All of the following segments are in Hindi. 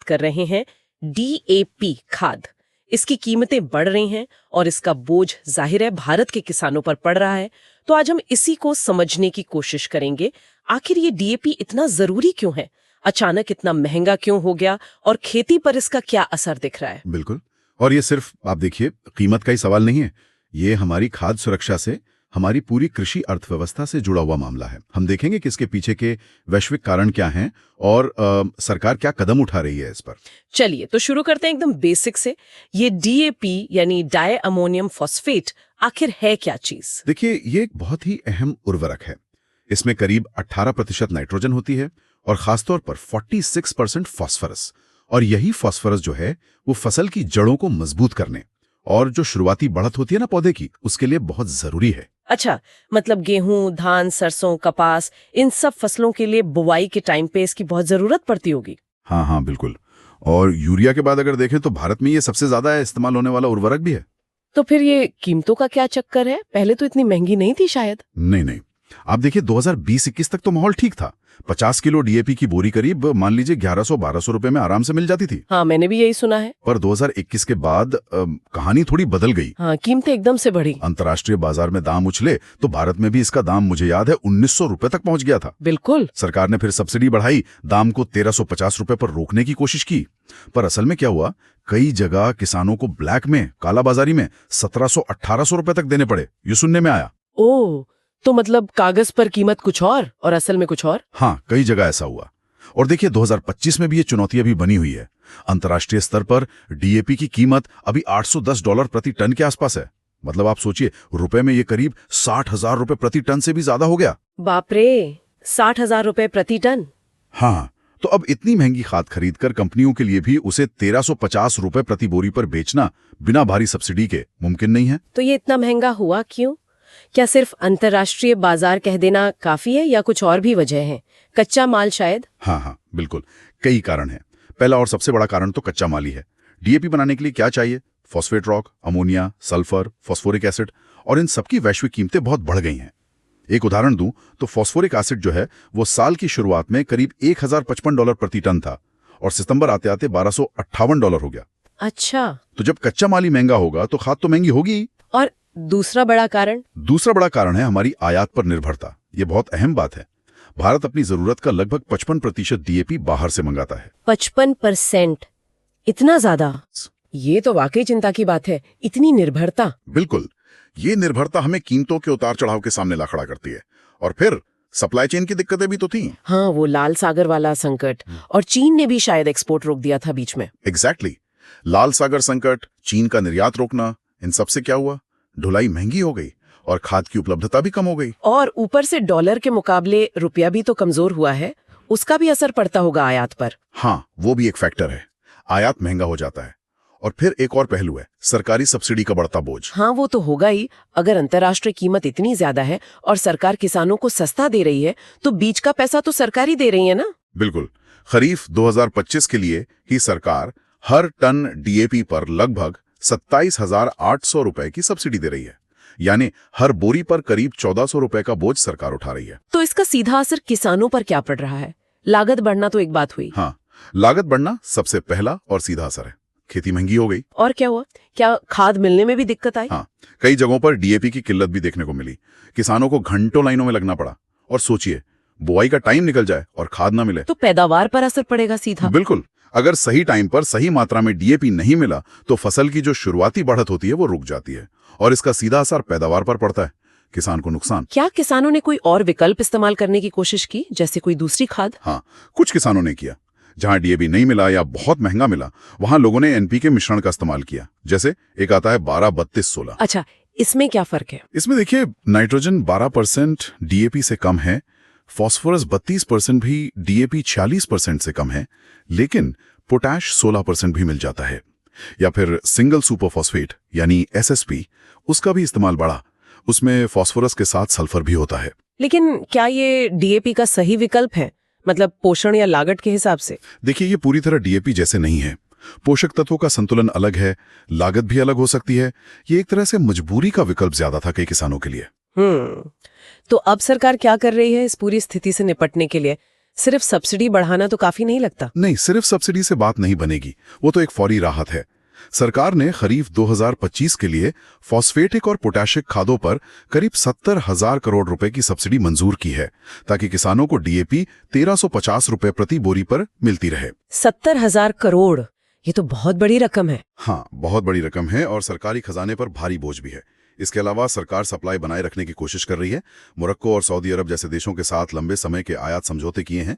कर रहे हैं DAP खाद। इसकी कीमतें बढ़ रही हैं और इसका बोझ जाहिर है भारत के किसानों पर पड़ रहा है। तो आज हम इसी को समझने की कोशिश करेंगे। आखिर ये DAP इतना जरूरी क्यों है, अचानक इतना महंगा क्यों हो गया और खेती पर इसका क्या असर दिख रहा है। बिल्कुल, और ये सिर्फ आप देखिए कीमत का ही सवाल नहीं है, ये हमारी खाद्य सुरक्षा से, हमारी पूरी कृषि अर्थव्यवस्था से जुड़ा हुआ मामला है। हम देखेंगे कि इसके पीछे के वैश्विक कारण क्या हैं और सरकार क्या कदम उठा रही है इस पर। चलिए तो शुरू करते हैं एकदम बेसिक से। ये DAP यानी डाई अमोनियम फॉस्फेट आखिर है क्या चीज? देखिए, ये एक बहुत ही अहम उर्वरक है। इसमें करीब 18% नाइट्रोजन होती है और खासतौर पर 46% फास्फोरस। और यही फास्फोरस जो है वो फसल की जड़ों को मजबूत करने और जो शुरुआती बढ़त होती है ना पौधे की, उसके लिए बहुत जरूरी है। अच्छा, मतलब गेहूं, धान, सरसों, कपास, इन सब फसलों के लिए बुवाई के टाइम पे इसकी बहुत जरूरत पड़ती होगी। हाँ हाँ बिल्कुल। और यूरिया के बाद अगर देखें तो भारत में ये सबसे ज्यादा इस्तेमाल होने वाला उर्वरक भी है। तो फिर ये कीमतों का क्या चक्कर है? पहले तो इतनी महंगी नहीं थी शायद। नहीं, आप देखिए 2020-21 तक तो माहौल ठीक था। 50 किलो DAP की बोरी करीब मान लीजिए 1100-1200 रुपए में आराम से मिल जाती थी। हाँ, मैंने भी यही सुना है। पर 2021 के बाद कहानी थोड़ी बदल गई। हाँ, कीमतें एकदम से बढ़ी। अंतर्राष्ट्रीय बाजार में दाम उछले तो भारत में भी इसका दाम मुझे याद है 1900 रुपए तक पहुंच गया था। बिल्कुल। सरकार ने फिर सब्सिडी बढ़ाई, दाम को 1350 रुपए पर रोकने की कोशिश की। पर असल में क्या हुआ, कई जगह किसानों को ब्लैक में, कालाबाजारी में 1700-1800 रुपए तक देने पड़े। ये सुनने में आया। ओह, तो मतलब कागज पर कीमत कुछ और असल में कुछ और। हाँ, कई जगह ऐसा हुआ। और देखिए 2025 में भी ये चुनौती अभी बनी हुई है। अंतर्राष्ट्रीय स्तर पर DAP की कीमत अभी $810 प्रति टन के आसपास है। मतलब आप सोचिए, रुपए में ये करीब 60,000 रुपए प्रति टन से भी ज्यादा हो गया। बाप रे, 60,000 रुपए प्रति टन। हाँ, तो अब इतनी महंगी खाद खरीदकर कंपनियों के लिए भी उसे 1350 रुपए प्रति बोरी पर बेचना बिना भारी सब्सिडी के मुमकिन नहीं है। तो ये इतना महंगा हुआ क्यों? क्या सिर्फ अंतर्राष्ट्रीय बाजार कह देना काफी है या कुछ और भी वजह है? कच्चा माल शायद। हाँ, बिल्कुल, कई कारण हैं। पहला और सबसे बड़ा कारण तो कच्चा माल ही है। DAP बनाने के लिए क्या चाहिए? Phosphate rock, ammonia, sulphur, phosphoric acid, और इन सबकी वैश्विक कीमतें बहुत बढ़ गई हैं। एक उदाहरण दूं तो फॉस्फोरिक एसिड जो है वो साल की शुरुआत में करीब $1055 प्रति टन था और सितंबर आते आते $1258 हो गया। अच्छा, तो जब कच्चा माल ही महंगा होगा तो खाद तो महंगी होगी। और दूसरा बड़ा कारण है हमारी आयात पर निर्भरता। ये बहुत अहम बात है। भारत अपनी जरूरत का लगभग 55% DAP बाहर से मंगाता है। 55%? इतना ज्यादा? ये तो वाकई चिंता की बात है, इतनी निर्भरता। बिल्कुल, ये निर्भरता हमें कीमतों के उतार चढ़ाव के सामने ला खड़ा करती है। और फिर सप्लाई चेन की दिक्कतें भी तो थी। हाँ, वो लाल सागर वाला संकट, और चीन ने भी शायद एक्सपोर्ट रोक दिया था बीच में। एग्जैक्टली, लाल सागर संकट, चीन का निर्यात रोकना, इन सब से क्या हुआ, ढुलाई महंगी हो गई और खाद की उपलब्धता भी कम हो गई। और ऊपर से डॉलर के मुकाबले रुपया भी तो कमजोर हुआ है, उसका भी असर पड़ता होगा आयात पर। हाँ, वो भी एक फैक्टर है। आयात महंगा हो जाता है। और फिर एक और पहलू है, सरकारी सब्सिडी का बढ़ता बोझ। हाँ, वो तो होगा ही। अगर अंतर्राष्ट्रीय कीमत इतनी ज्यादा है और सरकार किसानों को सस्ता दे रही है तो बीज का पैसा तो सरकारी दे रही है ना। बिल्कुल, खरीफ 2025 के लिए ही सरकार हर टन DAP पर लगभग 27,800 रुपए की सब्सिडी दे रही है। यानी हर बोरी पर करीब 1400 रुपए का बोझ सरकार उठा रही है। तो इसका सीधा असर किसानों पर क्या पड़ रहा है? लागत बढ़ना तो एक बात हुई। हाँ, लागत बढ़ना सबसे पहला और सीधा असर है। खेती महंगी हो गई। और क्या हुआ? क्या खाद मिलने में भी दिक्कत आई? हाँ, कई जगहों पर DAP की किल्लत भी देखने को मिली। किसानों को घंटों लाइनों में लगना पड़ा। और सोचिए, बुआई का टाइम निकल जाए और खाद ना मिले तो पैदावार पर असर पड़ेगा सीधा। बिल्कुल, अगर सही टाइम पर सही मात्रा में DAP नहीं मिला तो फसल की जो शुरुआती बढ़त होती है वो रुक जाती है और इसका सीधा असर पैदावार पर पड़ता है। किसान को नुकसान। क्या किसानों ने कोई और विकल्प इस्तेमाल करने की कोशिश की, जैसे कोई दूसरी खाद? हाँ, कुछ किसानों ने किया। जहां DAP नहीं मिला या बहुत महंगा मिला वहां लोगों ने NPK मिश्रण का इस्तेमाल किया। जैसे एक आता है 12-32-16। अच्छा, इसमें क्या फर्क है? इसमें देखिए, नाइट्रोजन 12% DAP से कम है, फॉस्फोरस 32% भी DAP 46% से कम है, लेकिन पोटैश 16% भी मिल जाता है। या फिर सिंगल सुपर फॉस्फेट यानी SSP, उसका भी इस्तेमाल बढ़ा। उसमें फॉस्फोरस के साथ सल्फर भी होता है। लेकिन क्या ये DAP का सही विकल्प है, मतलब पोषण या लागत के हिसाब से? देखिए, ये पूरी तरह DAP जैसे नहीं है। पोषक तत्वों का संतुलन अलग है, लागत भी अलग हो सकती है। ये एक तरह से मजबूरी का विकल्प ज्यादा था कई किसानों के लिए। तो अब सरकार क्या कर रही है इस पूरी स्थिति से निपटने के लिए? सिर्फ सब्सिडी बढ़ाना तो काफी नहीं लगता। नहीं, सिर्फ सब्सिडी से बात नहीं बनेगी, वो तो एक फौरी राहत है। सरकार ने खरीफ 2025 के लिए फॉस्फेटिक और पोटैशिक खादों पर करीब 70,000 करोड़ रुपए की सब्सिडी मंजूर की है, ताकि किसानों को डीएपी 1350 रुपए प्रति बोरी पर मिलती रहे। 70,000 करोड़, ये तो बहुत बड़ी रकम है। हाँ, बहुत बड़ी रकम है और सरकारी खजाने पर भारी बोझ भी है। इसके अलावा सरकार सप्लाई बनाए रखने की कोशिश कर रही है। मोरक्को और सऊदी अरब जैसे देशों के साथ लंबे समय के आयात समझौते किए हैं।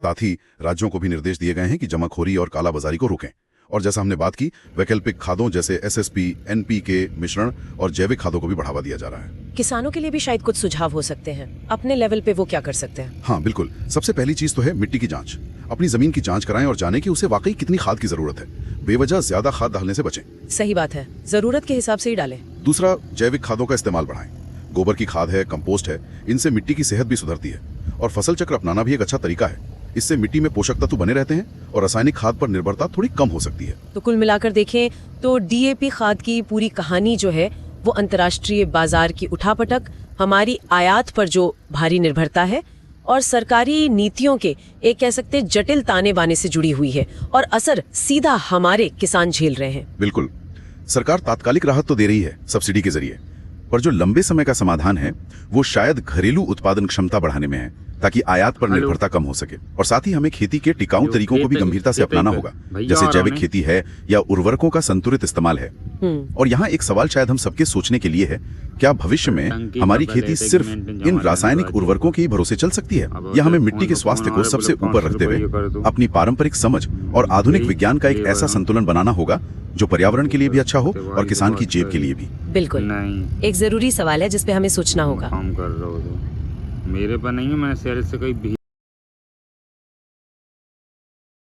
साथ ही राज्यों को भी निर्देश दिए गए हैं कि जमाखोरी और कालाबाजारी को रोकें। और जैसा हमने बात की, वैकल्पिक खादों जैसे एसएसपी, एनपीके मिश्रण और जैविक खादों को भी बढ़ावा दिया जा रहा है। किसानों के लिए भी शायद कुछ सुझाव हो सकते हैं। अपने लेवल पे वो क्या कर सकते हैं? हाँ बिल्कुल, सबसे पहली चीज तो है मिट्टी की जांच। अपनी जमीन की जांच कराएं और जानें कि उसे वाकई कितनी खाद की जरूरत है। बेवजह ज्यादा खाद डालने से बचें। सही बात है, जरूरत के हिसाब से ही डालें। दूसरा, जैविक खादों का इस्तेमाल बढ़ाएं। गोबर की खाद है, कंपोस्ट है, इनसे मिट्टी की सेहत भी सुधरती है। और फसल चक्र अपनाना भी एक अच्छा तरीका है। इससे मिट्टी में पोषक तत्व बने रहते हैं और रासायनिक खाद पर निर्भरता थोड़ी कम हो सकती है। तो कुल मिलाकर देखें तो डीएपी खाद की पूरी कहानी जो है वो अंतर्राष्ट्रीय बाजार की उठापटक, हमारी आयात पर जो भारी निर्भरता है और सरकारी नीतियों के एक कह सकते हैं जटिल ताने बाने से जुड़ी हुई है, और असर सीधा हमारे किसान झेल रहे हैं। बिल्कुल, सरकार तात्कालिक राहत तो दे रही है सब्सिडी के जरिए, पर जो लंबे समय का समाधान है वो शायद घरेलू उत्पादन क्षमता बढ़ाने में है, ताकि आयात पर निर्भरता कम हो सके। और साथ ही हमें खेती के टिकाऊ तरीकों को भी गंभीरता से अपनाना होगा, जैसे जैविक खेती है या उर्वरकों का संतुलित इस्तेमाल है। और यहाँ एक सवाल शायद हम सबके सोचने के लिए है, क्या भविष्य में हमारी खेती सिर्फ इन रासायनिक उर्वरकों के ही भरोसे चल सकती है, या हमें मिट्टी के स्वास्थ्य को सबसे ऊपर रखते हुए अपनी पारंपरिक समझ और आधुनिक विज्ञान का एक ऐसा संतुलन बनाना होगा जो पर्यावरण के लिए भी अच्छा हो और किसान की जेब के लिए भी। बिल्कुल, एक जरूरी सवाल है जिस पे हमें सोचना होगा। काम कर रहा हो तो मेरे पर नहीं है, मैंने शहर से कोई